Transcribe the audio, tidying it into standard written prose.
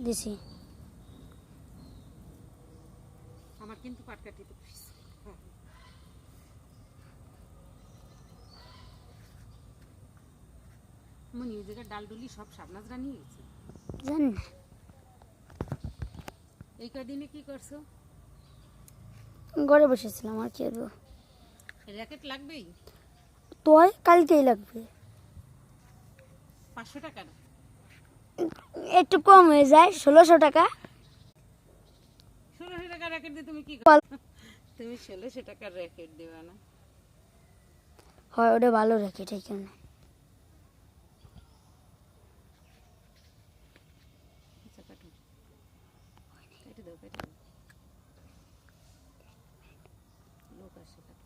দিছি। আমার কিন্তু পাটকাঠি তো মনে ওই জায়গায় ডাল ডুলি সব শাবনাজরা নিয়ে গেছে। জানি না, এই কদিনে কি করছো? ঘরে বসেছিলাম আর কি করবো। র্যাকেট লাগবেই। তোর কালকেই লাগবে। 500 টাকা না? একটু কম হয়ে যায়, 1600 টাকা। 1600 টাকা র্যাকেট দিয়ে তুমি কি বল। তুমি 1600 টাকার র্যাকেট দেবা না? হয় ওটা ভালো র্যাকেট, এখানে আচ্ছা কাটো, কেটে দাও কেটে দাও, লোক আসে কাটো।